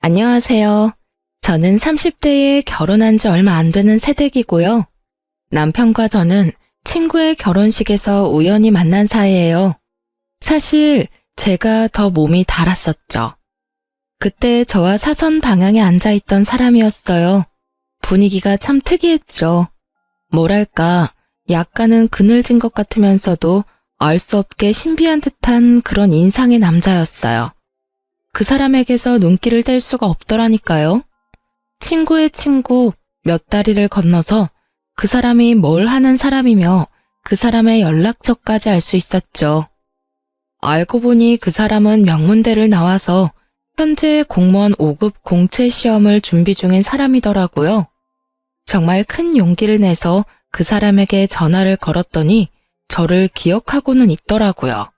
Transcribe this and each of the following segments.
안녕하세요. 저는 30대에 결혼한 지 얼마 안 되는 새댁이고요. 남편과 저는 친구의 결혼식에서 우연히 만난 사이예요. 사실 제가 더 몸이 달았었죠. 그때 저와 사선 방향에 앉아있던 사람이었어요. 분위기가 참 특이했죠. 뭐랄까, 약간은 그늘진 것 같으면서도 알 수 없게 신비한 듯한 그런 인상의 남자였어요. 그 사람에게서 눈길을 뗄 수가 없더라니까요. 친구의 친구 몇 다리를 건너서 그 사람이 뭘 하는 사람이며 그 사람의 연락처까지 알 수 있었죠. 알고 보니 그 사람은 명문대를 나와서 현재 공무원 5급 공채 시험을 준비 중인 사람이더라고요. 정말 큰 용기를 내서 그 사람에게 전화를 걸었더니 저를 기억하고는 있더라고요.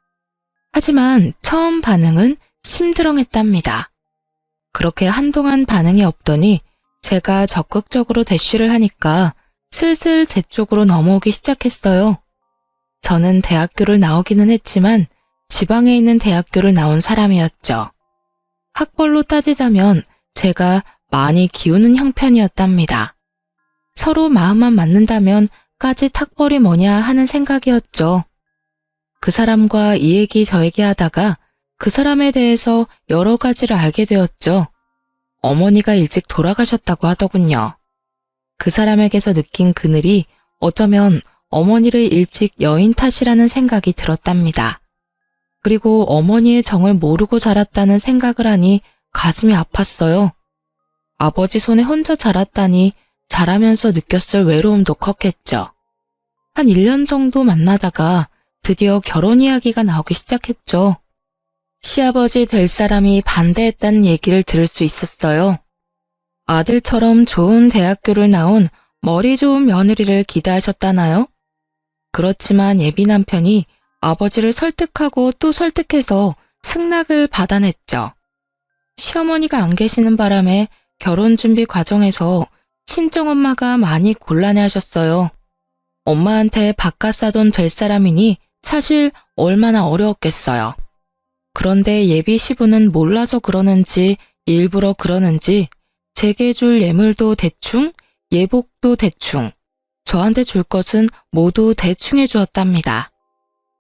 하지만 처음 반응은 심드렁했답니다. 그렇게 한동안 반응이 없더니 제가 적극적으로 대쉬를 하니까 슬슬 제 쪽으로 넘어오기 시작했어요. 저는 대학교를 나오기는 했지만 지방에 있는 대학교를 나온 사람이었죠. 학벌로 따지자면 제가 많이 기우는 형편이었답니다. 서로 마음만 맞는다면 까짓 학벌이 뭐냐 하는 생각이었죠. 그 사람과 이 얘기 저 얘기 하다가 그 사람에 대해서 여러 가지를 알게 되었죠. 어머니가 일찍 돌아가셨다고 하더군요. 그 사람에게서 느낀 그늘이 어쩌면 어머니를 일찍 여인 탓이라는 생각이 들었답니다. 그리고 어머니의 정을 모르고 자랐다는 생각을 하니 가슴이 아팠어요. 아버지 손에 혼자 자랐다니 자라면서 느꼈을 외로움도 컸겠죠. 한 1년 정도 만나다가 드디어 결혼 이야기가 나오기 시작했죠. 시아버지 될 사람이 반대했다는 얘기를 들을 수 있었어요. 아들처럼 좋은 대학교를 나온 머리 좋은 며느리를 기대하셨다나요? 그렇지만 예비 남편이 아버지를 설득하고 또 설득해서 승낙을 받아냈죠. 시어머니가 안 계시는 바람에 결혼 준비 과정에서 친정엄마가 많이 곤란해하셨어요. 엄마한테 바깥 사돈 될 사람이니 사실 얼마나 어려웠겠어요. 그런데 예비 시부는 몰라서 그러는지 일부러 그러는지 제게 줄 예물도 대충, 예복도 대충, 저한테 줄 것은 모두 대충 해주었답니다.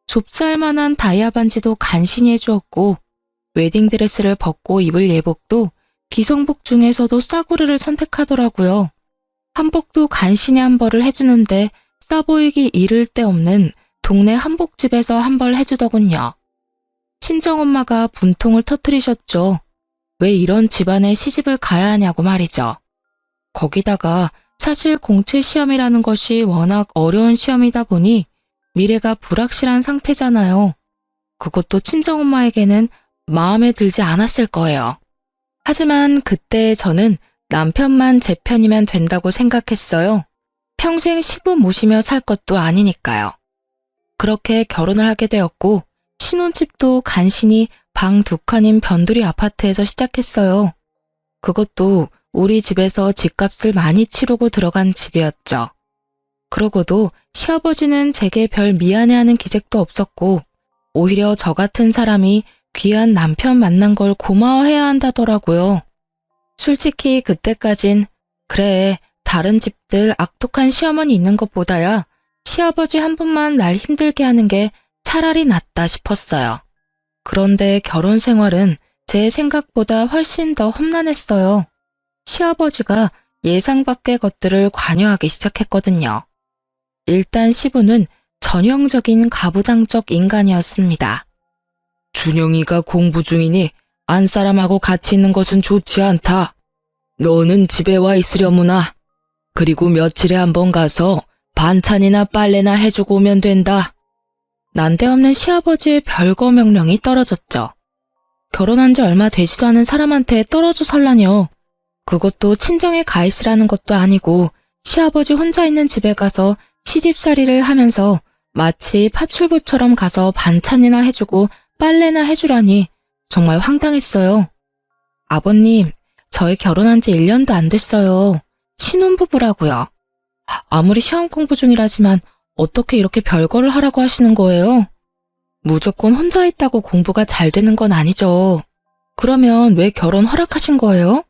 좁쌀만한 다이아 반지도 간신히 해주었고 웨딩드레스를 벗고 입을 예복도 기성복 중에서도 싸구려를 선택하더라고요. 한복도 간신히 한 벌을 해주는데 싸 보이기 이를 데 없는 동네 한복집에서 한 벌 해주더군요. 친정엄마가 분통을 터뜨리셨죠. 왜 이런 집안에 시집을 가야 하냐고 말이죠. 거기다가 사실 공채 시험이라는 것이 워낙 어려운 시험이다 보니 미래가 불확실한 상태잖아요. 그것도 친정엄마에게는 마음에 들지 않았을 거예요. 하지만 그때 저는 남편만 제 편이면 된다고 생각했어요. 평생 시부 모시며 살 것도 아니니까요. 그렇게 결혼을 하게 되었고 신혼집도 간신히 방 2칸인 변두리 아파트에서 시작했어요. 그것도 우리 집에서 집값을 많이 치르고 들어간 집이었죠. 그러고도 시아버지는 제게 별 미안해하는 기색도 없었고 오히려 저 같은 사람이 귀한 남편 만난 걸 고마워해야 한다더라고요. 솔직히 그때까진 그래, 다른 집들 악독한 시어머니 있는 것보다야 시아버지 한 분만 날 힘들게 하는 게 차라리 낫다 싶었어요. 그런데 결혼 생활은 제 생각보다 훨씬 더 험난했어요. 시아버지가 예상 밖의 것들을 관여하기 시작했거든요. 일단 시부는 전형적인 가부장적 인간이었습니다. 준영이가 공부 중이니 안사람하고 같이 있는 것은 좋지 않다. 너는 집에 와 있으려무나. 그리고 며칠에 한 번 가서 반찬이나 빨래나 해주고 오면 된다. 난데없는 시아버지의 별거 명령이 떨어졌죠. 결혼한 지 얼마 되지도 않은 사람한테 떨어져 살라뇨. 그것도 친정에 가 있으라는 것도 아니고 시아버지 혼자 있는 집에 가서 시집살이를 하면서 마치 파출부처럼 가서 반찬이나 해주고 빨래나 해주라니 정말 황당했어요. 아버님, 저희 결혼한 지 1년도 안 됐어요. 신혼부부라고요. 아무리 시험 공부 중이라지만 어떻게 이렇게 별거를 하라고 하시는 거예요? 무조건 혼자 있다고 공부가 잘 되는 건 아니죠. 그러면 왜 결혼 허락하신 거예요?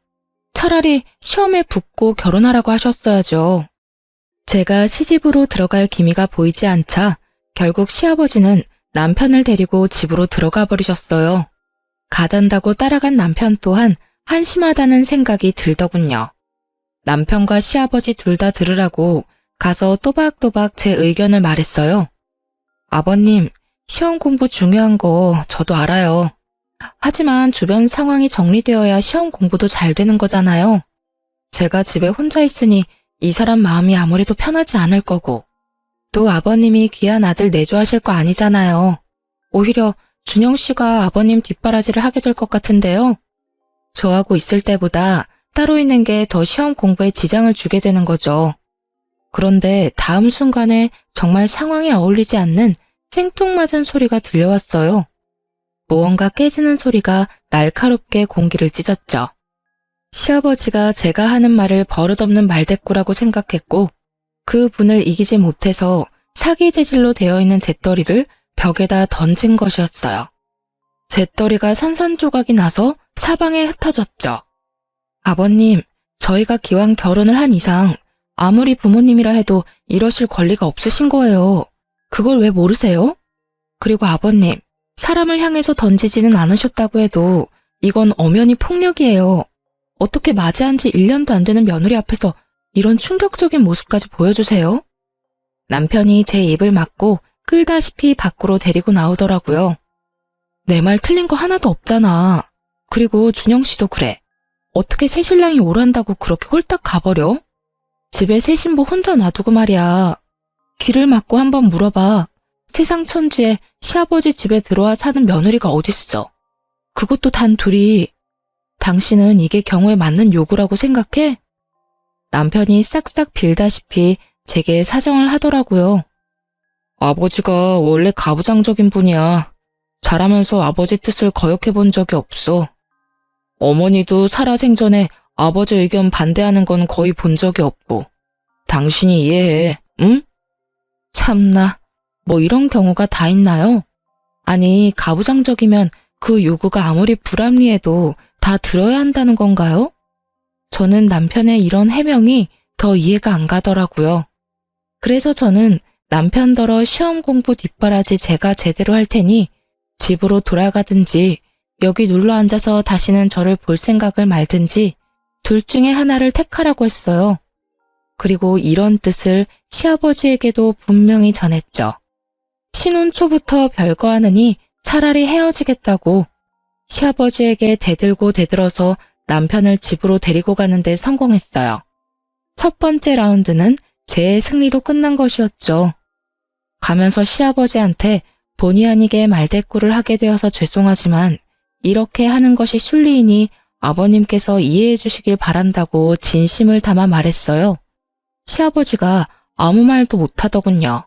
차라리 시험에 붙고 결혼하라고 하셨어야죠. 제가 시집으로 들어갈 기미가 보이지 않자 결국 시아버지는 남편을 데리고 집으로 들어가 버리셨어요. 가잔다고 따라간 남편 또한 한심하다는 생각이 들더군요. 남편과 시아버지 둘 다 들으라고 가서 또박또박 제 의견을 말했어요. 아버님, 시험 공부 중요한 거 저도 알아요. 하지만 주변 상황이 정리되어야 시험 공부도 잘 되는 거잖아요. 제가 집에 혼자 있으니 이 사람 마음이 아무래도 편하지 않을 거고, 또 아버님이 귀한 아들 내조하실 거 아니잖아요. 오히려 준영 씨가 아버님 뒷바라지를 하게 될 것 같은데요. 저하고 있을 때보다 따로 있는 게 더 시험 공부에 지장을 주게 되는 거죠. 그런데 다음 순간에 정말 상황에 어울리지 않는 생뚱맞은 소리가 들려왔어요. 무언가 깨지는 소리가 날카롭게 공기를 찢었죠. 시아버지가 제가 하는 말을 버릇없는 말대꾸라고 생각했고 그 분을 이기지 못해서 사기 재질로 되어 있는 잿더리를 벽에다 던진 것이었어요. 잿더리가 산산조각이 나서 사방에 흩어졌죠. 아버님, 저희가 기왕 결혼을 한 이상 아무리 부모님이라 해도 이러실 권리가 없으신 거예요. 그걸 왜 모르세요? 그리고 아버님, 사람을 향해서 던지지는 않으셨다고 해도 이건 엄연히 폭력이에요. 어떻게 맞이한 지 1년도 안 되는 며느리 앞에서 이런 충격적인 모습까지 보여주세요? 남편이 제 입을 막고 끌다시피 밖으로 데리고 나오더라고요. 내 말 틀린 거 하나도 없잖아. 그리고 준영 씨도 그래. 어떻게 새신랑이 오란다고 그렇게 홀딱 가버려? 집에 새 신부 혼자 놔두고 말이야. 귀를 막고 한번 물어봐. 세상 천지에 시아버지 집에 들어와 사는 며느리가 어딨어. 그것도 단 둘이. 당신은 이게 경우에 맞는 요구라고 생각해? 남편이 싹싹 빌다시피 제게 사정을 하더라고요. 아버지가 원래 가부장적인 분이야. 자라면서 아버지 뜻을 거역해 본 적이 없어. 어머니도 살아생전에 아버지 의견 반대하는 건 거의 본 적이 없고. 당신이 이해해, 응? 참나, 뭐 이런 경우가 다 있나요? 아니, 가부장적이면 그 요구가 아무리 불합리해도 다 들어야 한다는 건가요? 저는 남편의 이런 해명이 더 이해가 안 가더라고요. 그래서 저는 남편더러 시험 공부 뒷바라지 제가 제대로 할 테니 집으로 돌아가든지 여기 눌러 앉아서 다시는 저를 볼 생각을 말든지 둘 중에 하나를 택하라고 했어요. 그리고 이런 뜻을 시아버지에게도 분명히 전했죠. 신혼 초부터 별거 하느니 차라리 헤어지겠다고 시아버지에게 대들고 대들어서 남편을 집으로 데리고 가는데 성공했어요. 첫 번째 라운드는 제 승리로 끝난 것이었죠. 가면서 시아버지한테 본의 아니게 말대꾸를 하게 되어서 죄송하지만 이렇게 하는 것이 순리이니 아버님께서 이해해 주시길 바란다고 진심을 담아 말했어요. 시아버지가 아무 말도 못하더군요.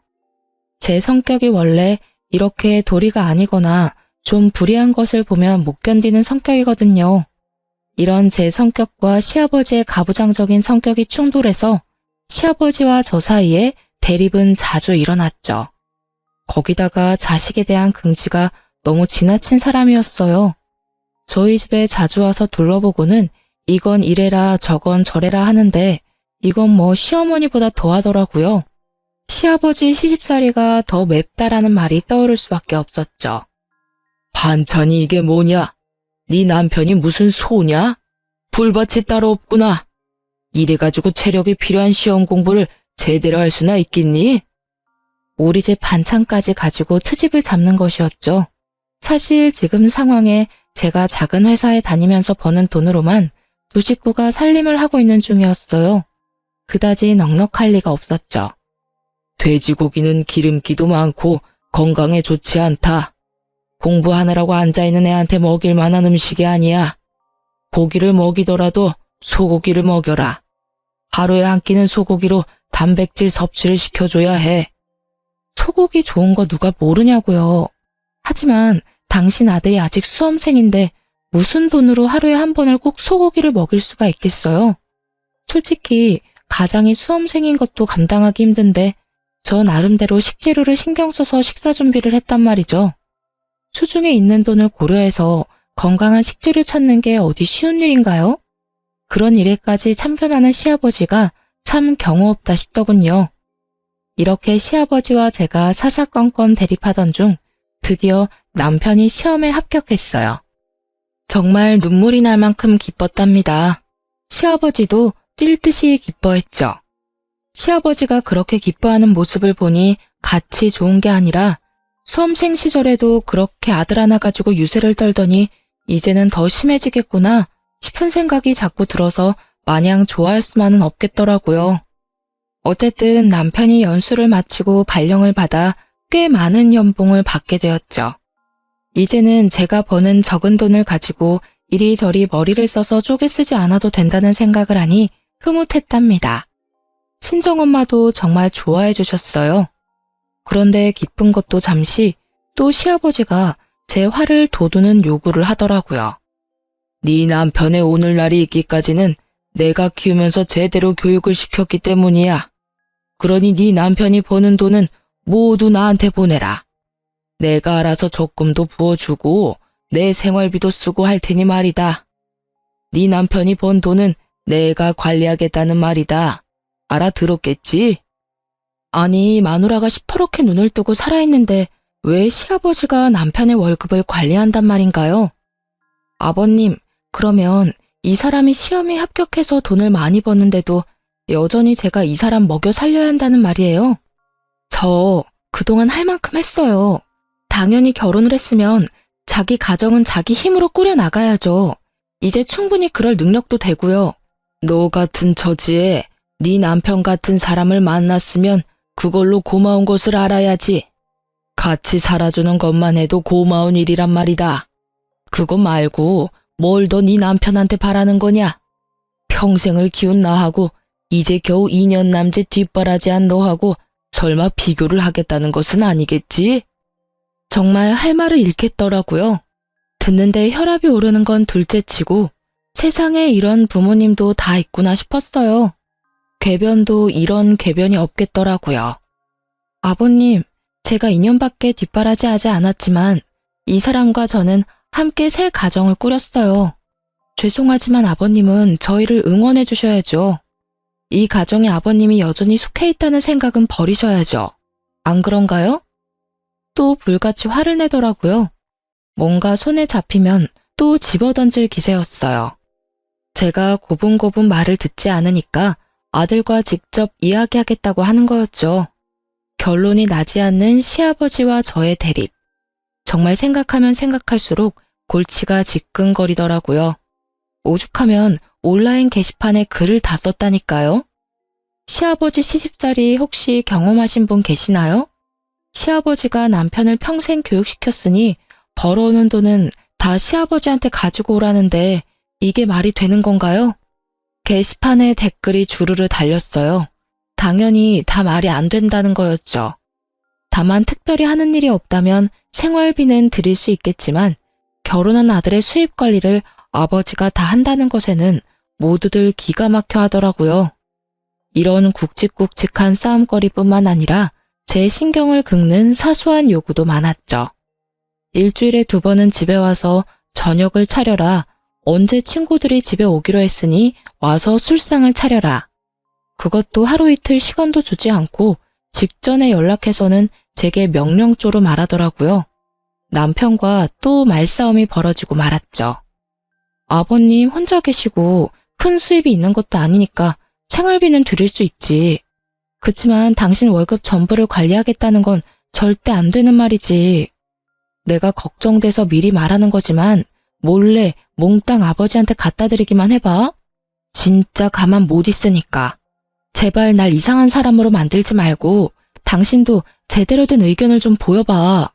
제 성격이 원래 이렇게 도리가 아니거나 좀 불이한 것을 보면 못 견디는 성격이거든요. 이런 제 성격과 시아버지의 가부장적인 성격이 충돌해서 시아버지와 저 사이에 대립은 자주 일어났죠. 거기다가 자식에 대한 긍지가 너무 지나친 사람이었어요. 저희 집에 자주 와서 둘러보고는 이건 이래라 저건 저래라 하는데 이건 뭐 시어머니보다 더하더라고요. 시아버지 시집살이가 더 맵다라는 말이 떠오를 수밖에 없었죠. 반찬이 이게 뭐냐? 네 남편이 무슨 소냐? 불밭이 따로 없구나. 이래가지고 체력이 필요한 시험 공부를 제대로 할 수나 있겠니? 우리 집 반찬까지 가지고 트집을 잡는 것이었죠. 사실 지금 상황에 제가 작은 회사에 다니면서 버는 돈으로만 두 식구가 살림을 하고 있는 중이었어요. 그다지 넉넉할 리가 없었죠. 돼지고기는 기름기도 많고 건강에 좋지 않다. 공부하느라고 앉아있는 애한테 먹일 만한 음식이 아니야. 고기를 먹이더라도 소고기를 먹여라. 하루에 한 끼는 소고기로 단백질 섭취를 시켜줘야 해. 소고기 좋은 거 누가 모르냐고요. 하지만 당신 아들이 아직 수험생인데 무슨 돈으로 하루에 한 번을 꼭 소고기를 먹일 수가 있겠어요? 솔직히 가장이 수험생인 것도 감당하기 힘든데 저 나름대로 식재료를 신경 써서 식사 준비를 했단 말이죠. 수중에 있는 돈을 고려해서 건강한 식재료 찾는 게 어디 쉬운 일인가요? 그런 일에까지 참견하는 시아버지가 참 경우 없다 싶더군요. 이렇게 시아버지와 제가 사사건건 대립하던 중 드디어 남편이 시험에 합격했어요. 정말 눈물이 날 만큼 기뻤답니다. 시아버지도 뛸 듯이 기뻐했죠. 시아버지가 그렇게 기뻐하는 모습을 보니 같이 좋은 게 아니라 수험생 시절에도 그렇게 아들 하나 가지고 유세를 떨더니 이제는 더 심해지겠구나 싶은 생각이 자꾸 들어서 마냥 좋아할 수만은 없겠더라고요. 어쨌든 남편이 연수를 마치고 발령을 받아 꽤 많은 연봉을 받게 되었죠. 이제는 제가 버는 적은 돈을 가지고 이리저리 머리를 써서 쪼개 쓰지 않아도 된다는 생각을 하니 흐뭇했답니다. 친정엄마도 정말 좋아해 주셨어요. 그런데 기쁜 것도 잠시 또 시아버지가 제 화를 돋우는 요구를 하더라고요. 네 남편의 오늘날이 있기까지는 내가 키우면서 제대로 교육을 시켰기 때문이야. 그러니 네 남편이 버는 돈은 모두 나한테 보내라. 내가 알아서 적금도 부어주고 내 생활비도 쓰고 할 테니 말이다. 네 남편이 번 돈은 내가 관리하겠다는 말이다. 알아들었겠지? 아니, 마누라가 시퍼렇게 눈을 뜨고 살아있는데 왜 시아버지가 남편의 월급을 관리한단 말인가요? 아버님, 그러면 이 사람이 시험에 합격해서 돈을 많이 버는데도 여전히 제가 이 사람 먹여 살려야 한다는 말이에요? 저 그동안 할 만큼 했어요. 당연히 결혼을 했으면 자기 가정은 자기 힘으로 꾸려나가야죠. 이제 충분히 그럴 능력도 되고요. 너 같은 처지에 네 남편 같은 사람을 만났으면 그걸로 고마운 것을 알아야지. 같이 살아주는 것만 해도 고마운 일이란 말이다. 그거 말고 뭘 더 네 남편한테 바라는 거냐? 평생을 키운 나하고 이제 겨우 2년 남짓 뒷바라지한 너하고 설마 비교를 하겠다는 것은 아니겠지? 정말 할 말을 잃겠더라고요. 듣는데 혈압이 오르는 건 둘째치고 세상에 이런 부모님도 다 있구나 싶었어요. 궤변도 이런 궤변이 없겠더라고요. 아버님, 제가 2년밖에 뒷바라지 하지 않았지만 이 사람과 저는 함께 새 가정을 꾸렸어요. 죄송하지만 아버님은 저희를 응원해 주셔야죠. 이 가정에 아버님이 여전히 속해 있다는 생각은 버리셔야죠. 안 그런가요? 또 불같이 화를 내더라고요. 뭔가 손에 잡히면 또 집어던질 기세였어요. 제가 고분고분 말을 듣지 않으니까 아들과 직접 이야기하겠다고 하는 거였죠. 결론이 나지 않는 시아버지와 저의 대립. 정말 생각하면 생각할수록 골치가 지끈거리더라고요. 오죽하면 온라인 게시판에 글을 다 썼다니까요. 시아버지 시집살이 혹시 경험하신 분 계시나요? 시아버지가 남편을 평생 교육시켰으니 벌어오는 돈은 다 시아버지한테 가지고 오라는데 이게 말이 되는 건가요? 게시판에 댓글이 주르르 달렸어요. 당연히 다 말이 안 된다는 거였죠. 다만 특별히 하는 일이 없다면 생활비는 드릴 수 있겠지만 결혼한 아들의 수입 관리를 아버지가 다 한다는 것에는 모두들 기가 막혀 하더라고요. 이런 굵직굵직한 싸움거리뿐만 아니라 제 신경을 긁는 사소한 요구도 많았죠. 일주일에 2번은 집에 와서 저녁을 차려라. 언제 친구들이 집에 오기로 했으니 와서 술상을 차려라. 그것도 하루 이틀 시간도 주지 않고 직전에 연락해서는 제게 명령조로 말하더라고요. 남편과 또 말싸움이 벌어지고 말았죠. 아버님 혼자 계시고 큰 수입이 있는 것도 아니니까 생활비는 드릴 수 있지. 그치만 당신 월급 전부를 관리하겠다는 건 절대 안 되는 말이지. 내가 걱정돼서 미리 말하는 거지만 몰래 몽땅 아버지한테 갖다 드리기만 해봐. 진짜 가만 못 있으니까. 제발 날 이상한 사람으로 만들지 말고 당신도 제대로 된 의견을 좀 보여봐.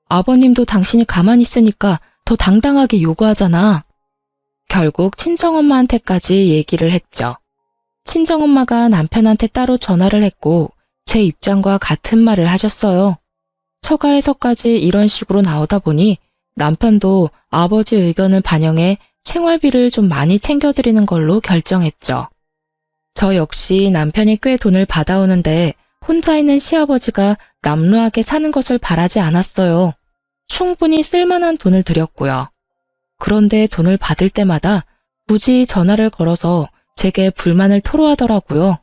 아버님도 당신이 가만히 있으니까 더 당당하게 요구하잖아. 결국 친정엄마한테까지 얘기를 했죠. 친정엄마가 남편한테 따로 전화를 했고 제 입장과 같은 말을 하셨어요. 처가에서까지 이런 식으로 나오다 보니 남편도 아버지 의견을 반영해 생활비를 좀 많이 챙겨드리는 걸로 결정했죠. 저 역시 남편이 꽤 돈을 받아오는데 혼자 있는 시아버지가 남루하게 사는 것을 바라지 않았어요. 충분히 쓸만한 돈을 드렸고요. 그런데 돈을 받을 때마다 굳이 전화를 걸어서 제게 불만을 토로하더라고요.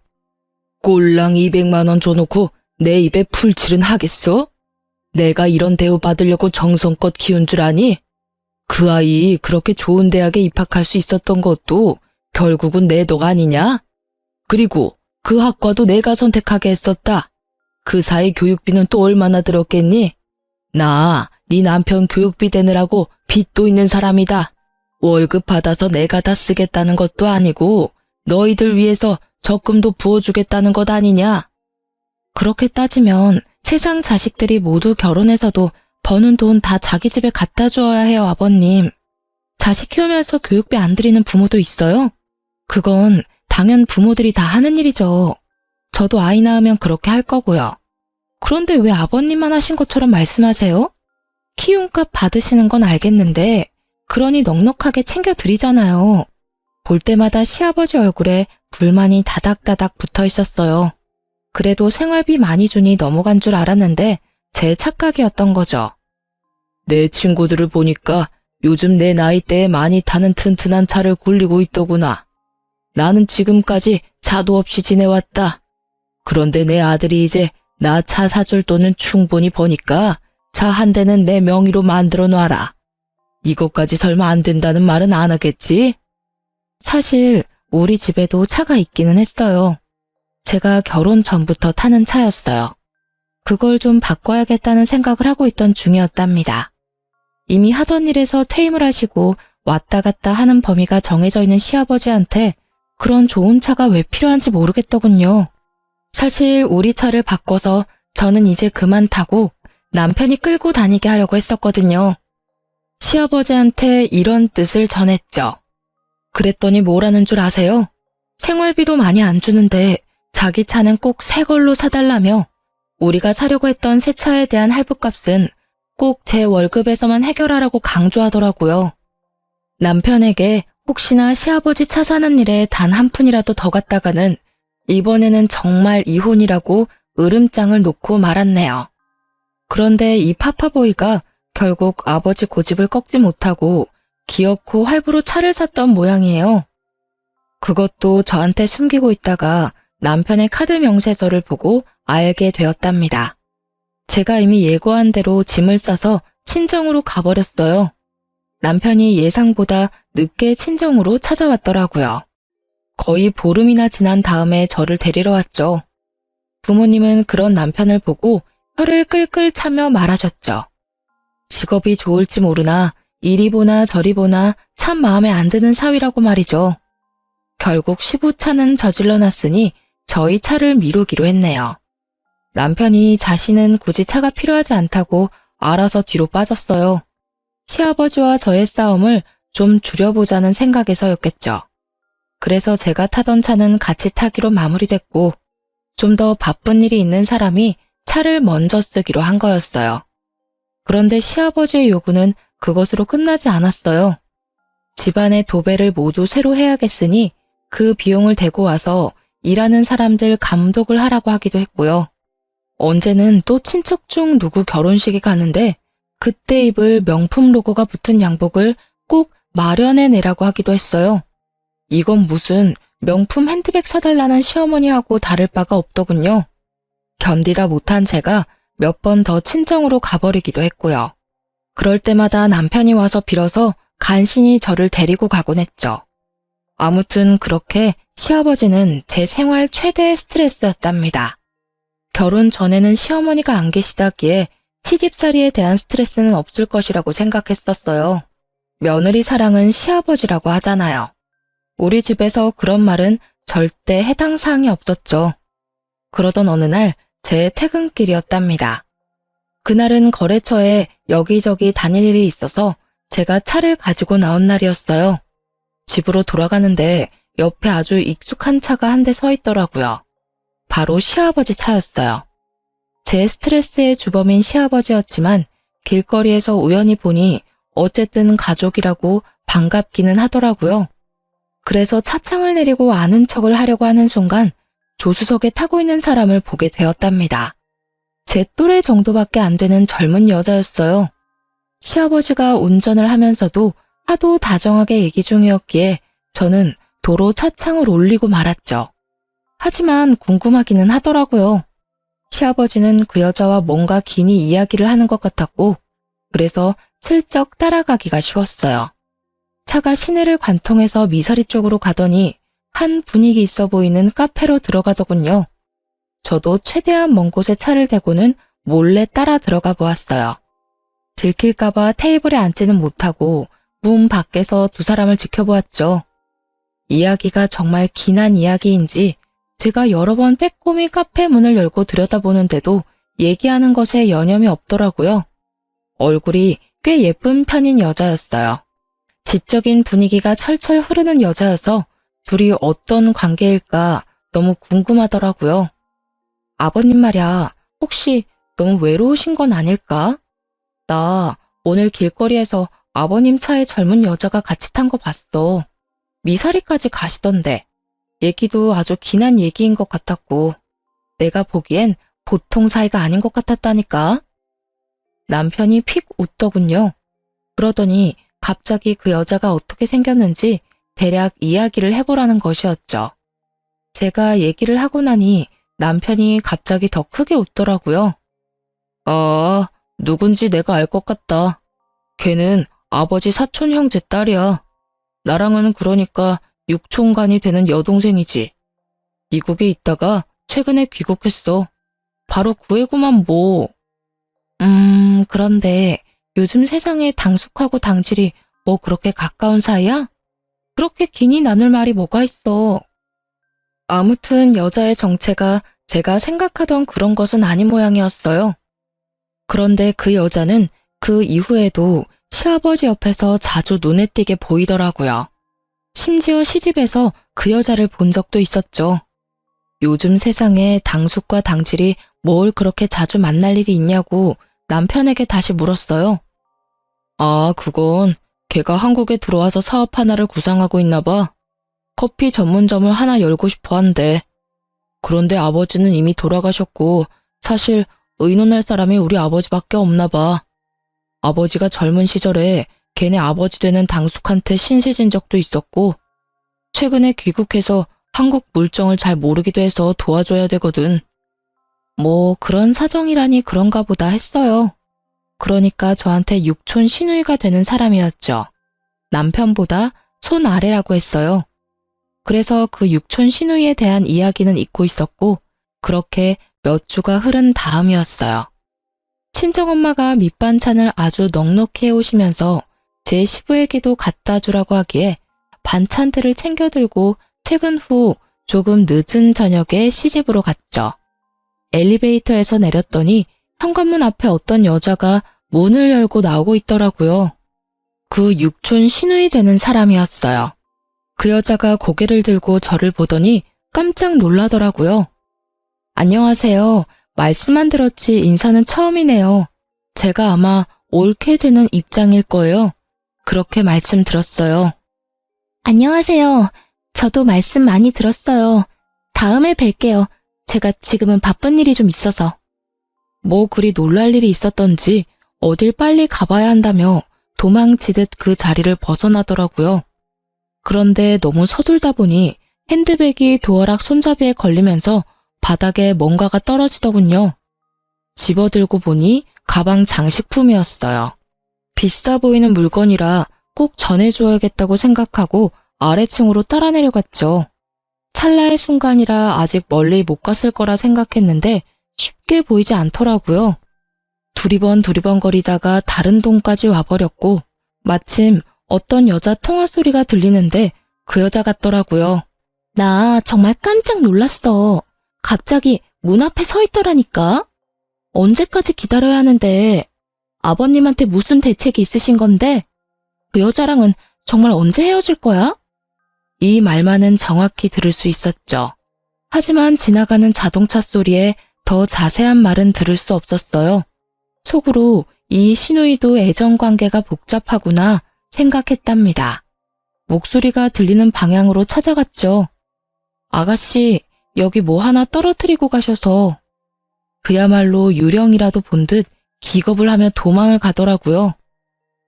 꼴랑 200만 원 줘놓고 내 입에 풀칠은 하겠어? 내가 이런 대우 받으려고 정성껏 키운 줄 아니? 그 아이 그렇게 좋은 대학에 입학할 수 있었던 것도 결국은 내 덕 아니냐? 그리고 그 학과도 내가 선택하게 했었다. 그 사이 교육비는 또 얼마나 들었겠니? 나 네 남편 교육비 대느라고 빚도 있는 사람이다. 월급 받아서 내가 다 쓰겠다는 것도 아니고 너희들 위해서 적금도 부어주겠다는 것 아니냐? 그렇게 따지면 세상 자식들이 모두 결혼해서도 버는 돈 다 자기 집에 갖다 주어야 해요, 아버님. 자식 키우면서 교육비 안 드리는 부모도 있어요? 그건 당연 부모들이 다 하는 일이죠. 저도 아이 낳으면 그렇게 할 거고요. 그런데 왜 아버님만 하신 것처럼 말씀하세요? 키움값 받으시는 건 알겠는데 그러니 넉넉하게 챙겨드리잖아요. 볼 때마다 시아버지 얼굴에 불만이 다닥다닥 붙어 있었어요. 그래도 생활비 많이 주니 넘어간 줄 알았는데 제 착각이었던 거죠. 내 친구들을 보니까 요즘 내 나이대에 많이 타는 튼튼한 차를 굴리고 있더구나. 나는 지금까지 차도 없이 지내왔다. 그런데 내 아들이 이제 나 차 사줄 돈은 충분히 버니까 차 한 대는 내 명의로 만들어 놔라. 이것까지 설마 안 된다는 말은 안 하겠지? 사실 우리 집에도 차가 있기는 했어요. 제가 결혼 전부터 타는 차였어요. 그걸 좀 바꿔야겠다는 생각을 하고 있던 중이었답니다. 이미 하던 일에서 퇴임을 하시고 왔다 갔다 하는 범위가 정해져 있는 시아버지한테 그런 좋은 차가 왜 필요한지 모르겠더군요. 사실 우리 차를 바꿔서 저는 이제 그만 타고 남편이 끌고 다니게 하려고 했었거든요. 시아버지한테 이런 뜻을 전했죠. 그랬더니 뭐라는 줄 아세요? 생활비도 많이 안 주는데 자기 차는 꼭 새 걸로 사달라며 우리가 사려고 했던 새 차에 대한 할부값은 꼭 제 월급에서만 해결하라고 강조하더라고요. 남편에게 혹시나 시아버지 차 사는 일에 단 한 푼이라도 더 갔다가는 이번에는 정말 이혼이라고 으름장을 놓고 말았네요. 그런데 이 파파보이가 결국 아버지 고집을 꺾지 못하고 기어코 할부로 차를 샀던 모양이에요. 그것도 저한테 숨기고 있다가 남편의 카드 명세서를 보고 알게 되었답니다. 제가 이미 예고한 대로 짐을 싸서 친정으로 가버렸어요. 남편이 예상보다 늦게 친정으로 찾아왔더라고요. 거의 보름이나 지난 다음에 저를 데리러 왔죠. 부모님은 그런 남편을 보고 혀를 끌끌 차며 말하셨죠. 직업이 좋을지 모르나 이리 보나 저리 보나 참 마음에 안 드는 사위라고 말이죠. 결국 시부차는 저질러 놨으니 저희 차를 미루기로 했네요. 남편이 자신은 굳이 차가 필요하지 않다고 알아서 뒤로 빠졌어요. 시아버지와 저의 싸움을 좀 줄여보자는 생각에서였겠죠. 그래서 제가 타던 차는 같이 타기로 마무리됐고 좀 더 바쁜 일이 있는 사람이 차를 먼저 쓰기로 한 거였어요. 그런데 시아버지의 요구는 그것으로 끝나지 않았어요. 집안의 도배를 모두 새로 해야겠으니 그 비용을 대고 와서 일하는 사람들 감독을 하라고 하기도 했고요. 언제는 또 친척 중 누구 결혼식이 가는데 그때 입을 명품 로고가 붙은 양복을 꼭 마련해내라고 하기도 했어요. 이건 무슨 명품 핸드백 사달라는 시어머니하고 다를 바가 없더군요. 견디다 못한 제가 몇 번 더 친정으로 가버리기도 했고요. 그럴 때마다 남편이 와서 빌어서 간신히 저를 데리고 가곤 했죠. 아무튼 그렇게 시아버지는 제 생활 최대의 스트레스였답니다. 결혼 전에는 시어머니가 안 계시다기에 시집살이에 대한 스트레스는 없을 것이라고 생각했었어요. 며느리 사랑은 시아버지라고 하잖아요. 우리 집에서 그런 말은 절대 해당 사항이 없었죠. 그러던 어느 날 제 퇴근길이었답니다. 그날은 거래처에 여기저기 다닐 일이 있어서 제가 차를 가지고 나온 날이었어요. 집으로 돌아가는데 옆에 아주 익숙한 차가 한 대 서 있더라고요. 바로 시아버지 차였어요. 제 스트레스의 주범인 시아버지였지만 길거리에서 우연히 보니 어쨌든 가족이라고 반갑기는 하더라고요. 그래서 차창을 내리고 아는 척을 하려고 하는 순간 조수석에 타고 있는 사람을 보게 되었답니다. 제 또래 정도밖에 안 되는 젊은 여자였어요. 시아버지가 운전을 하면서도 하도 다정하게 얘기 중이었기에 저는 도로 차창을 올리고 말았죠. 하지만 궁금하기는 하더라고요. 시아버지는 그 여자와 뭔가 긴히 이야기를 하는 것 같았고, 그래서 슬쩍 따라가기가 쉬웠어요. 차가 시내를 관통해서 미사리 쪽으로 가더니 한 분위기 있어 보이는 카페로 들어가더군요. 저도 최대한 먼 곳에 차를 대고는 몰래 따라 들어가 보았어요. 들킬까봐 테이블에 앉지는 못하고 문 밖에서 두 사람을 지켜보았죠. 이야기가 정말 긴한 이야기인지 제가 여러 번 빼꼼히 카페 문을 열고 들여다보는데도 얘기하는 것에 여념이 없더라고요. 얼굴이 꽤 예쁜 편인 여자였어요. 지적인 분위기가 철철 흐르는 여자여서 둘이 어떤 관계일까 너무 궁금하더라고요. 아버님 말야, 혹시 너무 외로우신 건 아닐까? 나 오늘 길거리에서 아버님 차에 젊은 여자가 같이 탄 거 봤어. 미사리까지 가시던데. 얘기도 아주 긴한 얘기인 것 같았고 내가 보기엔 보통 사이가 아닌 것 같았다니까. 남편이 픽 웃더군요. 그러더니 갑자기 그 여자가 어떻게 생겼는지 대략 이야기를 해보라는 것이었죠. 제가 얘기를 하고 나니 남편이 갑자기 더 크게 웃더라고요. 누군지 내가 알 것 같다. 걔는 아버지 사촌 형제 딸이야. 나랑은 그러니까 육촌간이 되는 여동생이지. 미국에 있다가 최근에 귀국했어. 바로 구해구만 뭐. 그런데 요즘 세상에 당숙하고 당질이 뭐 그렇게 가까운 사이야? 그렇게 긴히 나눌 말이 뭐가 있어. 아무튼 여자의 정체가 제가 생각하던 그런 것은 아닌 모양이었어요. 그런데 그 여자는 그 이후에도 시아버지 옆에서 자주 눈에 띄게 보이더라고요. 심지어 시집에서 그 여자를 본 적도 있었죠. 요즘 세상에 당숙과 당질이 뭘 그렇게 자주 만날 일이 있냐고 남편에게 다시 물었어요. 그건 걔가 한국에 들어와서 사업 하나를 구상하고 있나 봐. 커피 전문점을 하나 열고 싶어 한대. 그런데 아버지는 이미 돌아가셨고 사실 의논할 사람이 우리 아버지밖에 없나 봐. 아버지가 젊은 시절에 걔네 아버지 되는 당숙한테 신세진 적도 있었고 최근에 귀국해서 한국 물정을 잘 모르기도 해서 도와줘야 되거든. 뭐 그런 사정이라니 그런가 보다 했어요. 그러니까 저한테 육촌 시누이가 되는 사람이었죠. 남편보다 손 아래라고 했어요. 그래서 그 육촌 시누이에 대한 이야기는 잊고 있었고 그렇게 몇 주가 흐른 다음이었어요. 친정엄마가 밑반찬을 아주 넉넉히 해오시면서 제 시부에게도 갖다 주라고 하기에 반찬들을 챙겨 들고 퇴근 후 조금 늦은 저녁에 시집으로 갔죠. 엘리베이터에서 내렸더니 현관문 앞에 어떤 여자가 문을 열고 나오고 있더라고요. 그 육촌 시누이 되는 사람이었어요. 그 여자가 고개를 들고 저를 보더니 깜짝 놀라더라고요. 안녕하세요. 말씀만 들었지 인사는 처음이네요. 제가 아마 옳게 되는 입장일 거예요. 그렇게 말씀 들었어요. 안녕하세요. 저도 말씀 많이 들었어요. 다음에 뵐게요. 제가 지금은 바쁜 일이 좀 있어서. 뭐 그리 놀랄 일이 있었던지 어딜 빨리 가봐야 한다며 도망치듯 그 자리를 벗어나더라고요. 그런데 너무 서둘다 보니 핸드백이 도어락 손잡이에 걸리면서 바닥에 뭔가가 떨어지더군요. 집어들고 보니 가방 장식품이었어요. 비싸 보이는 물건이라 꼭 전해줘야겠다고 생각하고 아래층으로 따라 내려갔죠. 찰나의 순간이라 아직 멀리 못 갔을 거라 생각했는데 쉽게 보이지 않더라고요. 두리번거리다가 다른 동까지 와버렸고 마침 어떤 여자 통화 소리가 들리는데 그 여자 같더라고요. 나 정말 깜짝 놀랐어. 갑자기 문 앞에 서 있더라니까. 언제까지 기다려야 하는데 아버님한테 무슨 대책이 있으신 건데 그 여자랑은 정말 언제 헤어질 거야? 이 말만은 정확히 들을 수 있었죠. 하지만 지나가는 자동차 소리에 더 자세한 말은 들을 수 없었어요. 속으로 이 시누이도 애정관계가 복잡하구나 생각했답니다. 목소리가 들리는 방향으로 찾아갔죠. 아가씨, 여기 뭐 하나 떨어뜨리고 가셔서. 그야말로 유령이라도 본 듯 기겁을 하며 도망을 가더라고요.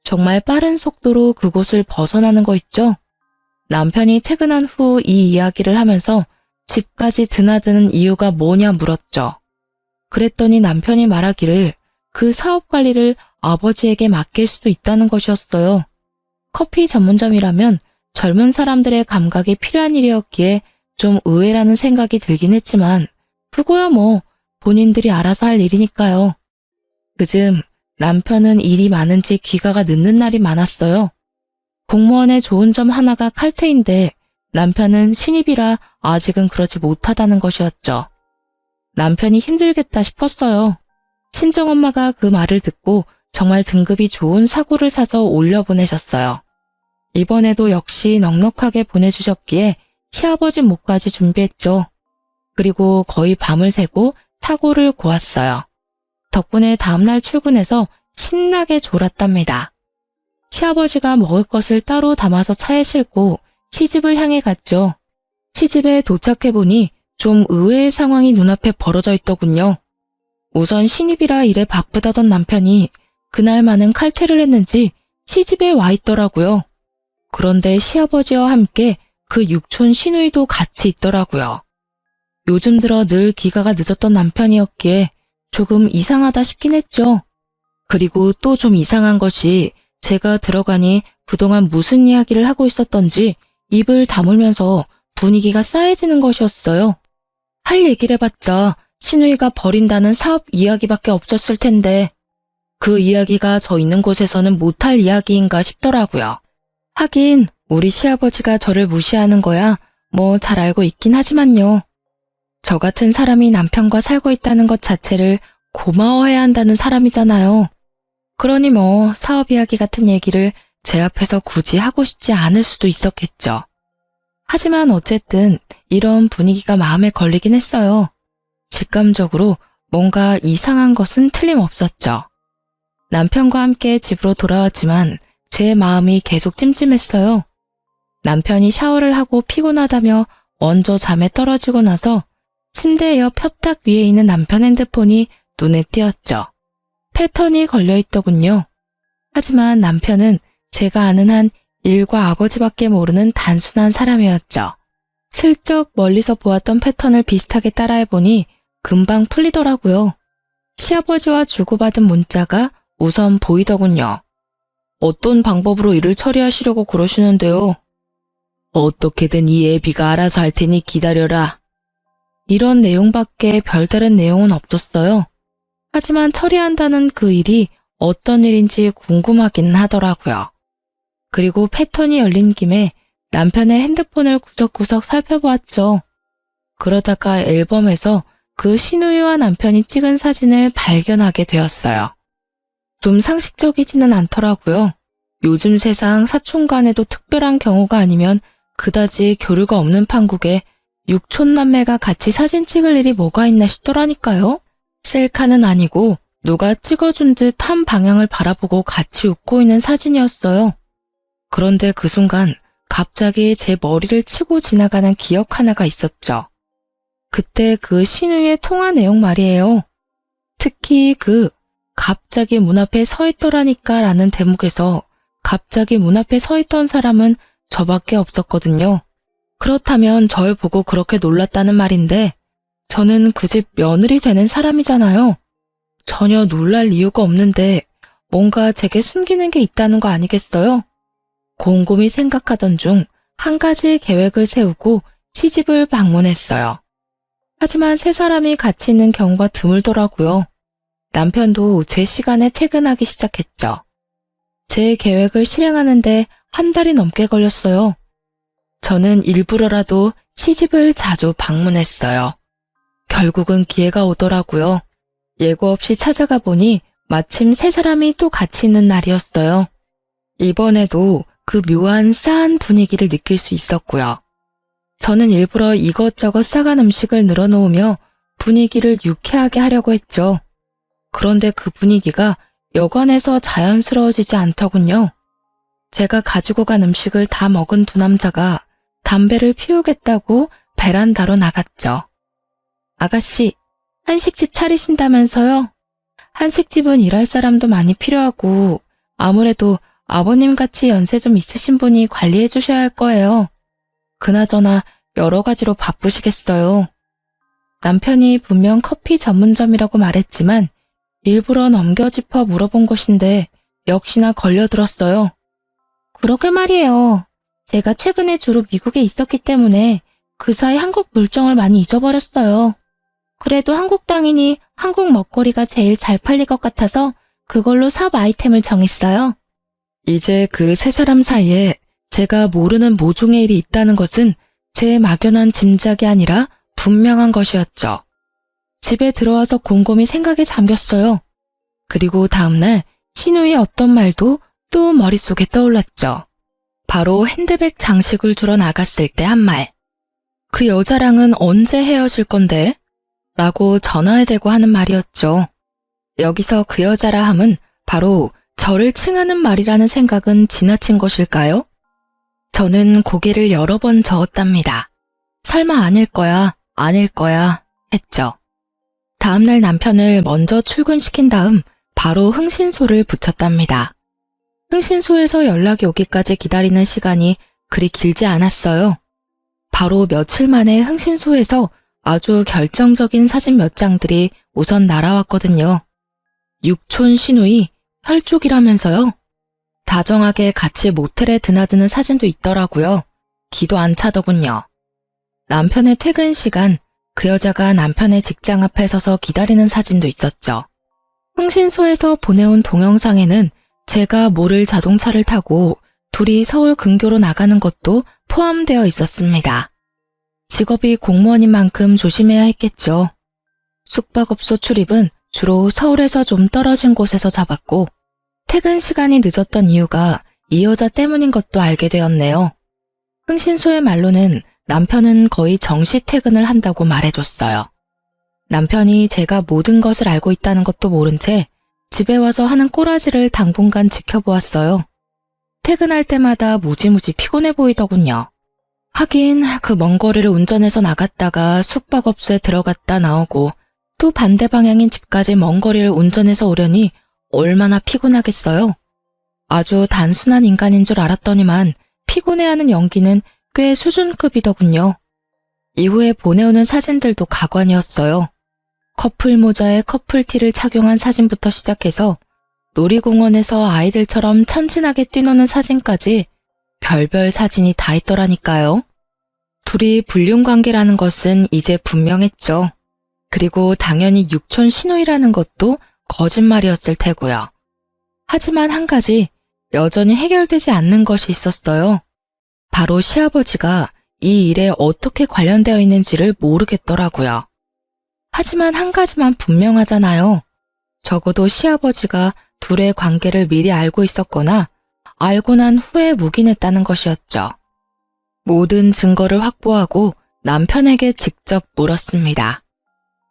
정말 빠른 속도로 그곳을 벗어나는 거 있죠? 남편이 퇴근한 후 이 이야기를 하면서 집까지 드나드는 이유가 뭐냐 물었죠. 그랬더니 남편이 말하기를 그 사업 관리를 아버지에게 맡길 수도 있다는 것이었어요. 커피 전문점이라면 젊은 사람들의 감각이 필요한 일이었기에 좀 의외라는 생각이 들긴 했지만 그거야 뭐 본인들이 알아서 할 일이니까요. 그즘 남편은 일이 많은지 귀가가 늦는 날이 많았어요. 공무원의 좋은 점 하나가 칼퇴인데 남편은 신입이라 아직은 그러지 못하다는 것이었죠. 남편이 힘들겠다 싶었어요. 친정엄마가 그 말을 듣고 정말 등급이 좋은 사고를 사서 올려보내셨어요. 이번에도 역시 넉넉하게 보내주셨기에 시아버지 몫까지 준비했죠. 그리고 거의 밤을 새고 사고를 고았어요. 덕분에 다음날 출근해서 신나게 졸았답니다. 시아버지가 먹을 것을 따로 담아서 차에 싣고 시집을 향해 갔죠. 시집에 도착해보니 좀 의외의 상황이 눈앞에 벌어져 있더군요. 우선 신입이라 일에 바쁘다던 남편이 그날만은 칼퇴를 했는지 시집에 와 있더라고요. 그런데 시아버지와 함께 그 육촌 시누이도 같이 있더라고요. 요즘 들어 늘 귀가가 늦었던 남편이었기에 조금 이상하다 싶긴 했죠. 그리고 또 좀 이상한 것이 제가 들어가니 그동안 무슨 이야기를 하고 있었던지 입을 다물면서 분위기가 싸해지는 것이었어요. 할 얘기를 해봤자 시누이가 버린다는 사업 이야기밖에 없었을 텐데 그 이야기가 저 있는 곳에서는 못할 이야기인가 싶더라고요. 하긴 우리 시아버지가 저를 무시하는 거야 뭐 잘 알고 있긴 하지만요. 저 같은 사람이 남편과 살고 있다는 것 자체를 고마워해야 한다는 사람이잖아요. 그러니 뭐 사업 이야기 같은 얘기를 제 앞에서 굳이 하고 싶지 않을 수도 있었겠죠. 하지만 어쨌든 이런 분위기가 마음에 걸리긴 했어요. 직감적으로 뭔가 이상한 것은 틀림없었죠. 남편과 함께 집으로 돌아왔지만 제 마음이 계속 찜찜했어요. 남편이 샤워를 하고 피곤하다며 먼저 잠에 떨어지고 나서 침대 옆 협탁 위에 있는 남편 핸드폰이 눈에 띄었죠. 패턴이 걸려있더군요. 하지만 남편은 제가 아는 한 일과 아버지밖에 모르는 단순한 사람이었죠. 슬쩍 멀리서 보았던 패턴을 비슷하게 따라해보니 금방 풀리더라고요. 시아버지와 주고받은 문자가 우선 보이더군요. 어떤 방법으로 일을 처리하시려고 그러시는데요. 어떻게든 이 애비가 알아서 할 테니 기다려라. 이런 내용밖에 별다른 내용은 없었어요. 하지만 처리한다는 그 일이 어떤 일인지 궁금하긴 하더라고요. 그리고 패턴이 열린 김에 남편의 핸드폰을 구석구석 살펴보았죠. 그러다가 앨범에서 그 시누이와 남편이 찍은 사진을 발견하게 되었어요. 좀 상식적이지는 않더라고요. 요즘 세상 사촌간에도 특별한 경우가 아니면 그다지 교류가 없는 판국에 육촌남매가 같이 사진 찍을 일이 뭐가 있나 싶더라니까요. 셀카는 아니고 누가 찍어준 듯 한 방향을 바라보고 같이 웃고 있는 사진이었어요. 그런데 그 순간 갑자기 제 머리를 치고 지나가는 기억 하나가 있었죠. 그때 그 신우의 통화 내용 말이에요. 특히 그 갑자기 문 앞에 서 있더라니까 라는 대목에서 갑자기 문 앞에 서 있던 사람은 저밖에 없었거든요. 그렇다면 절 보고 그렇게 놀랐다는 말인데 저는 그 집 며느리 되는 사람이잖아요. 전혀 놀랄 이유가 없는데 뭔가 제게 숨기는 게 있다는 거 아니겠어요? 곰곰이 생각하던 중 한 가지 계획을 세우고 시집을 방문했어요. 하지만 세 사람이 같이 있는 경우가 드물더라고요. 남편도 제 시간에 퇴근하기 시작했죠. 제 계획을 실행하는데 한 달이 넘게 걸렸어요. 저는 일부러라도 시집을 자주 방문했어요. 결국은 기회가 오더라고요. 예고 없이 찾아가 보니 마침 세 사람이 또 같이 있는 날이었어요. 이번에도 그 묘한 싸한 분위기를 느낄 수 있었고요. 저는 일부러 이것저것 싸간 음식을 늘어놓으며 분위기를 유쾌하게 하려고 했죠. 그런데 그 분위기가 여관에서 자연스러워지지 않더군요. 제가 가지고 간 음식을 다 먹은 두 남자가 담배를 피우겠다고 베란다로 나갔죠. 아가씨, 한식집 차리신다면서요? 한식집은 일할 사람도 많이 필요하고 아무래도 아버님같이 연세 좀 있으신 분이 관리해 주셔야 할 거예요. 그나저나 여러 가지로 바쁘시겠어요. 남편이 분명 커피 전문점이라고 말했지만 일부러 넘겨짚어 물어본 것인데 역시나 걸려들었어요. 그러게 말이에요. 제가 최근에 주로 미국에 있었기 때문에 그 사이 한국 물정을 많이 잊어버렸어요. 그래도 한국 땅이니 한국 먹거리가 제일 잘 팔릴 것 같아서 그걸로 삽 아이템을 정했어요. 이제 그 세 사람 사이에 제가 모르는 모종의 일이 있다는 것은 제 막연한 짐작이 아니라 분명한 것이었죠. 집에 들어와서 곰곰이 생각에 잠겼어요. 그리고 다음날 신우의 어떤 말도 또 머릿속에 떠올랐죠. 바로 핸드백 장식을 주러 나갔을 때 한 말. 그 여자랑은 언제 헤어질 건데? 라고 전화에 대고 하는 말이었죠. 여기서 그 여자라 함은 바로 저를 칭하는 말이라는 생각은 지나친 것일까요? 저는 고개를 여러 번 저었답니다. 설마 아닐 거야, 아닐 거야 했죠. 다음날 남편을 먼저 출근시킨 다음 바로 흥신소를 붙였답니다. 흥신소에서 연락이 오기까지 기다리는 시간이 그리 길지 않았어요. 바로 며칠 만에 흥신소에서 아주 결정적인 사진 몇 장들이 우선 날아왔거든요. 육촌 시누이 혈족이라면서요. 다정하게 같이 모텔에 드나드는 사진도 있더라고요. 기도 안 차더군요. 남편의 퇴근 시간, 그 여자가 남편의 직장 앞에 서서 기다리는 사진도 있었죠. 흥신소에서 보내온 동영상에는 제가 모를 자동차를 타고 둘이 서울 근교로 나가는 것도 포함되어 있었습니다. 직업이 공무원인 만큼 조심해야 했겠죠. 숙박업소 출입은 주로 서울에서 좀 떨어진 곳에서 잡았고 퇴근 시간이 늦었던 이유가 이 여자 때문인 것도 알게 되었네요. 흥신소의 말로는 남편은 거의 정시 퇴근을 한다고 말해줬어요. 남편이 제가 모든 것을 알고 있다는 것도 모른 채 집에 와서 하는 꼬라지를 당분간 지켜보았어요. 퇴근할 때마다 무지무지 피곤해 보이더군요. 하긴 그 먼 거리를 운전해서 나갔다가 숙박업소에 들어갔다 나오고 또 반대 방향인 집까지 먼 거리를 운전해서 오려니 얼마나 피곤하겠어요. 아주 단순한 인간인 줄 알았더니만 피곤해하는 연기는 꽤 수준급이더군요. 이후에 보내오는 사진들도 가관이었어요. 커플 모자에 커플티를 착용한 사진부터 시작해서 놀이공원에서 아이들처럼 천진하게 뛰노는 사진까지 별별 사진이 다 있더라니까요. 둘이 불륜관계라는 것은 이제 분명했죠. 그리고 당연히 육촌 시누이라는 것도 거짓말이었을 테고요. 하지만 한 가지 여전히 해결되지 않는 것이 있었어요. 바로 시아버지가 이 일에 어떻게 관련되어 있는지를 모르겠더라고요. 하지만 한 가지만 분명하잖아요. 적어도 시아버지가 둘의 관계를 미리 알고 있었거나 알고 난 후에 묵인했다는 것이었죠. 모든 증거를 확보하고 남편에게 직접 물었습니다.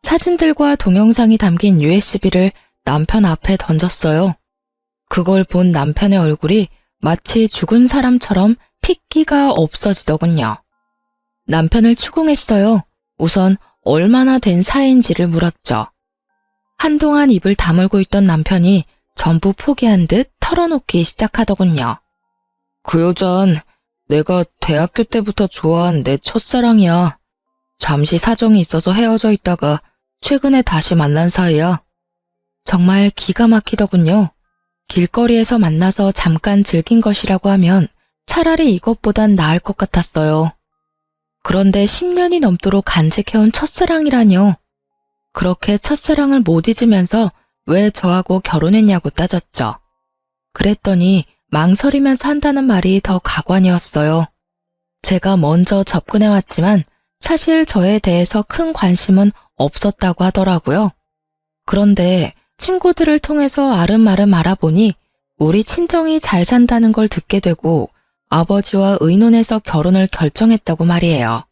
사진들과 동영상이 담긴 USB를 남편 앞에 던졌어요. 그걸 본 남편의 얼굴이 마치 죽은 사람처럼 핏기가 없어지더군요. 남편을 추궁했어요. 우선 얼마나 된 사이인지를 물었죠. 한동안 입을 다물고 있던 남편이 전부 포기한 듯 털어놓기 시작하더군요. 그 여잔 내가 대학교 때부터 좋아한 내 첫사랑이야. 잠시 사정이 있어서 헤어져 있다가 최근에 다시 만난 사이야. 정말 기가 막히더군요. 길거리에서 만나서 잠깐 즐긴 것이라고 하면 차라리 이것보단 나을 것 같았어요. 그런데 10년이 넘도록 간직해온 첫사랑이라뇨. 그렇게 첫사랑을 못 잊으면서 왜 저하고 결혼했냐고 따졌죠. 그랬더니 망설이면서 한다는 말이 더 가관이었어요. 제가 먼저 접근해왔지만 사실 저에 대해서 큰 관심은 없었다고 하더라고요. 그런데 친구들을 통해서 아름아름 알아보니 우리 친정이 잘 산다는 걸 듣게 되고 아버지와 의논해서 결혼을 결정했다고 말이에요.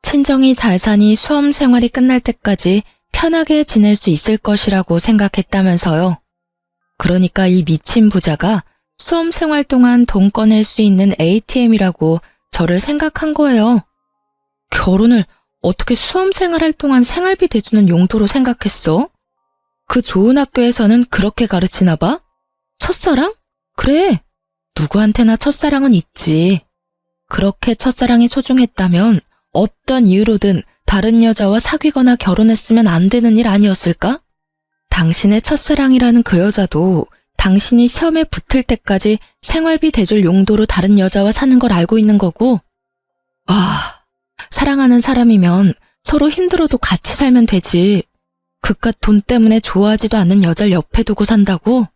친정이 잘 사니 수험 생활이 끝날 때까지 편하게 지낼 수 있을 것이라고 생각했다면서요. 그러니까 이 미친 부자가 수험 생활 동안 돈 꺼낼 수 있는 ATM이라고 저를 생각한 거예요. 결혼을 어떻게 수험 생활할 동안 생활비 대주는 용도로 생각했어? 그 좋은 학교에서는 그렇게 가르치나 봐? 첫사랑? 그래, 누구한테나 첫사랑은 있지. 그렇게 첫사랑이 소중했다면 어떤 이유로든 다른 여자와 사귀거나 결혼했으면 안 되는 일 아니었을까? 당신의 첫사랑이라는 그 여자도 당신이 시험에 붙을 때까지 생활비 대줄 용도로 다른 여자와 사는 걸 알고 있는 거고, 사랑하는 사람이면 서로 힘들어도 같이 살면 되지. 그깟 돈 때문에 좋아하지도 않는 여자를 옆에 두고 산다고?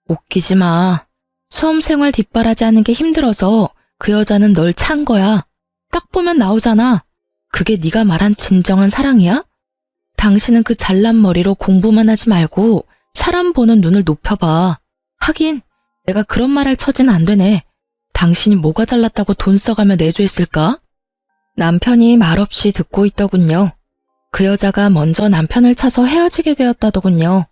웃기지 마. 수험 생활 뒷바라지 하는 게 힘들어서 그 여자는 널 찬 거야. 딱 보면 나오잖아. 그게 네가 말한 진정한 사랑이야? 당신은 그 잘난 머리로 공부만 하지 말고 사람 보는 눈을 높여봐. 하긴 내가 그런 말 할 처지는 안 되네. 당신이 뭐가 잘났다고 돈 써가며 내조했을까? 남편이 말없이 듣고 있더군요. 그 여자가 먼저 남편을 차서 헤어지게 되었다더군요.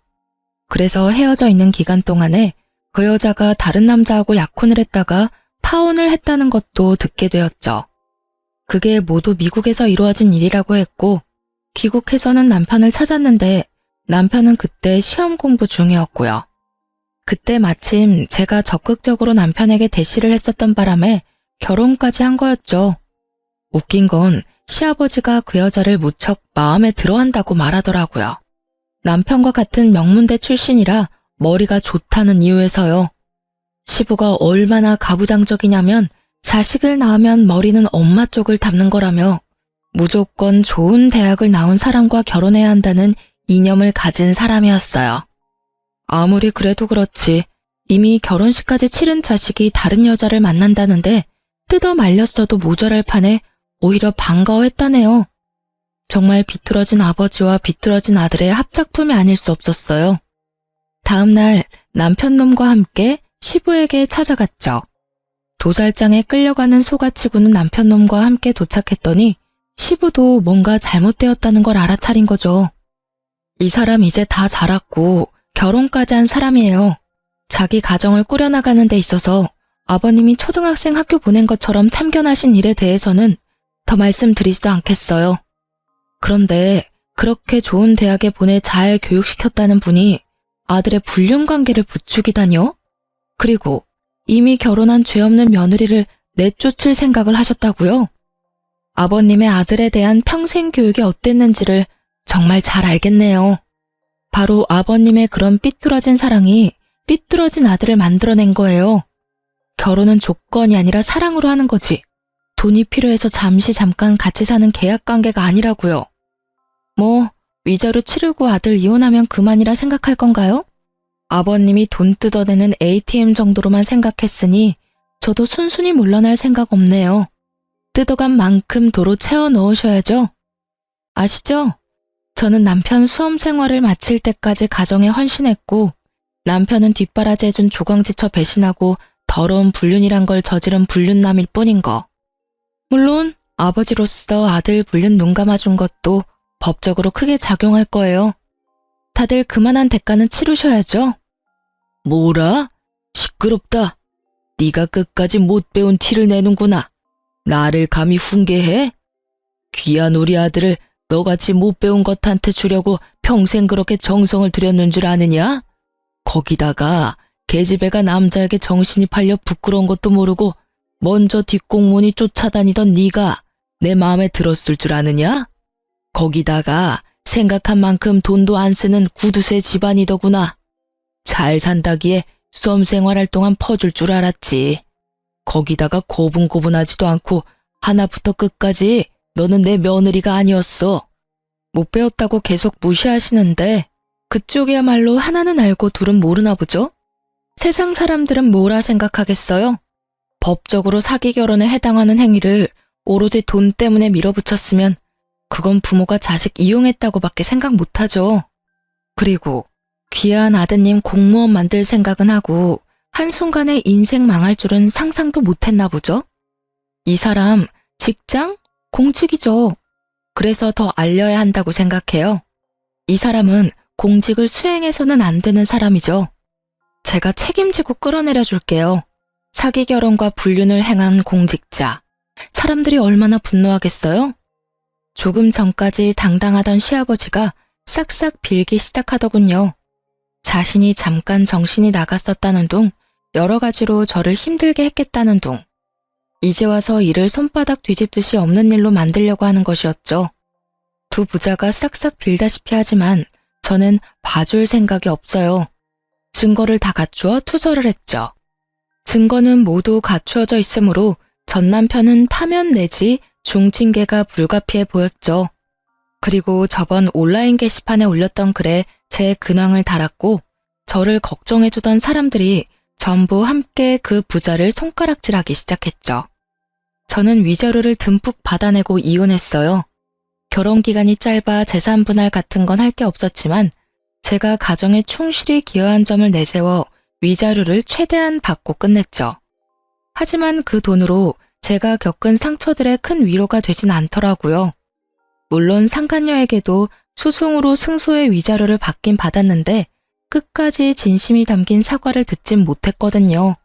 그래서 헤어져 있는 기간 동안에 그 여자가 다른 남자하고 약혼을 했다가 파혼을 했다는 것도 듣게 되었죠. 그게 모두 미국에서 이루어진 일이라고 했고, 귀국해서는 남편을 찾았는데 남편은 그때 시험 공부 중이었고요. 그때 마침 제가 적극적으로 남편에게 대시를 했었던 바람에 결혼까지 한 거였죠. 웃긴 건 시아버지가 그 여자를 무척 마음에 들어한다고 말하더라고요. 남편과 같은 명문대 출신이라 머리가 좋다는 이유에서요. 시부가 얼마나 가부장적이냐면 자식을 낳으면 머리는 엄마 쪽을 담는 거라며 무조건 좋은 대학을 나온 사람과 결혼해야 한다는 이념을 가진 사람이었어요. 아무리 그래도 그렇지 이미 결혼식까지 치른 자식이 다른 여자를 만난다는데 뜯어 말렸어도 모자랄 판에 오히려 반가워했다네요. 정말 비뚤어진 아버지와 비뚤어진 아들의 합작품이 아닐 수 없었어요. 다음 날 남편 놈과 함께 시부에게 찾아갔죠. 도살장에 끌려가는 소가치구는 남편 놈과 함께 도착했더니 시부도 뭔가 잘못되었다는 걸 알아차린 거죠. 이 사람 이제 다 자랐고 결혼까지 한 사람이에요. 자기 가정을 꾸려나가는 데 있어서 아버님이 초등학생 학교 보낸 것처럼 참견하신 일에 대해서는 더 말씀드리지도 않겠어요. 그런데 그렇게 좋은 대학에 보내 잘 교육시켰다는 분이 아들의 불륜관계를 부추기다니요? 그리고 이미 결혼한 죄 없는 며느리를 내쫓을 생각을 하셨다고요? 아버님의 아들에 대한 평생 교육이 어땠는지를 정말 잘 알겠네요. 바로 아버님의 그런 삐뚤어진 사랑이 삐뚤어진 아들을 만들어낸 거예요. 결혼은 조건이 아니라 사랑으로 하는 거지. 돈이 필요해서 잠깐 같이 사는 계약관계가 아니라고요. 뭐 위자료 치르고 아들 이혼하면 그만이라 생각할 건가요? 아버님이 돈 뜯어내는 ATM 정도로만 생각했으니 저도 순순히 물러날 생각 없네요. 뜯어간 만큼 도로 채워 넣으셔야죠. 아시죠? 저는 남편 수험 생활을 마칠 때까지 가정에 헌신했고 남편은 뒷바라지해준 조광지처 배신하고 더러운 불륜이란 걸 저지른 불륜남일 뿐인 거. 물론 아버지로서 아들 불륜 눈 감아준 것도 법적으로 크게 작용할 거예요. 다들 그만한 대가는 치르셔야죠. 뭐라? 시끄럽다. 네가 끝까지 못 배운 티를 내는구나. 나를 감히 훈계해? 귀한 우리 아들을 너같이 못 배운 것한테 주려고 평생 그렇게 정성을 들였는 줄 아느냐? 거기다가 계집애가 남자에게 정신이 팔려 부끄러운 것도 모르고 먼저 뒷공문이 쫓아다니던 네가 내 마음에 들었을 줄 아느냐? 거기다가 생각한 만큼 돈도 안 쓰는 구두쇠 집안이더구나. 잘 산다기에 수험 생활할 동안 퍼줄 줄 알았지. 거기다가 고분고분하지도 않고 하나부터 끝까지 너는 내 며느리가 아니었어. 못 배웠다고 계속 무시하시는데 그쪽이야말로 하나는 알고 둘은 모르나 보죠? 세상 사람들은 뭐라 생각하겠어요? 법적으로 사기 결혼에 해당하는 행위를 오로지 돈 때문에 밀어붙였으면 그건 부모가 자식 이용했다고밖에 생각 못하죠. 그리고 귀한 아드님 공무원 만들 생각은 하고 한순간에 인생 망할 줄은 상상도 못했나 보죠? 이 사람 직장? 공직이죠. 그래서 더 알려야 한다고 생각해요. 이 사람은 공직을 수행해서는 안 되는 사람이죠. 제가 책임지고 끌어내려 줄게요. 사기 결혼과 불륜을 행한 공직자. 사람들이 얼마나 분노하겠어요? 조금 전까지 당당하던 시아버지가 싹싹 빌기 시작하더군요. 자신이 잠깐 정신이 나갔었다는 둥 여러 가지로 저를 힘들게 했겠다는 둥. 이제 와서 일을 손바닥 뒤집듯이 없는 일로 만들려고 하는 것이었죠. 두 부자가 싹싹 빌다시피 하지만 저는 봐줄 생각이 없어요. 증거를 다 갖추어 투서를 했죠. 증거는 모두 갖추어져 있으므로 전 남편은 파면 내지 중징계가 불가피해 보였죠. 그리고 저번 온라인 게시판에 올렸던 글에 제 근황을 달았고 저를 걱정해주던 사람들이 전부 함께 그 부자를 손가락질하기 시작했죠. 저는 위자료를 듬뿍 받아내고 이혼했어요. 결혼 기간이 짧아 재산 분할 같은 건 할 게 없었지만 제가 가정에 충실히 기여한 점을 내세워 위자료를 최대한 받고 끝냈죠. 하지만 그 돈으로 제가 겪은 상처들의 큰 위로가 되진 않더라고요. 물론 상간녀에게도 소송으로 승소의 위자료를 받긴 받았는데 끝까지 진심이 담긴 사과를 듣진 못했거든요.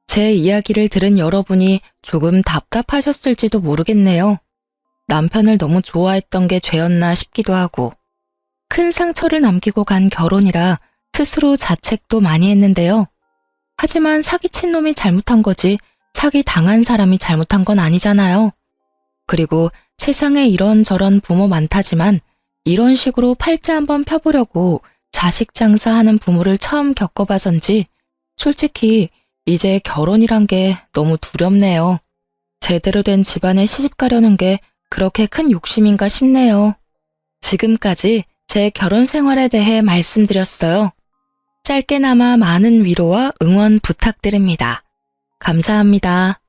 제 이야기를 들은 여러분이 조금 답답하셨을지도 모르겠네요. 남편을 너무 좋아했던 게 죄였나 싶기도 하고 큰 상처를 남기고 간 결혼이라 스스로 자책도 많이 했는데요. 하지만 사기친 놈이 잘못한 거지 사기 당한 사람이 잘못한 건 아니잖아요. 그리고 세상에 이런저런 부모 많다지만 이런 식으로 팔자 한번 펴보려고 자식 장사하는 부모를 처음 겪어봐서인지 솔직히 이제 결혼이란 게 너무 두렵네요. 제대로 된 집안에 시집 가려는 게 그렇게 큰 욕심인가 싶네요. 지금까지 제 결혼 생활에 대해 말씀드렸어요. 짧게나마 많은 위로와 응원 부탁드립니다. 감사합니다.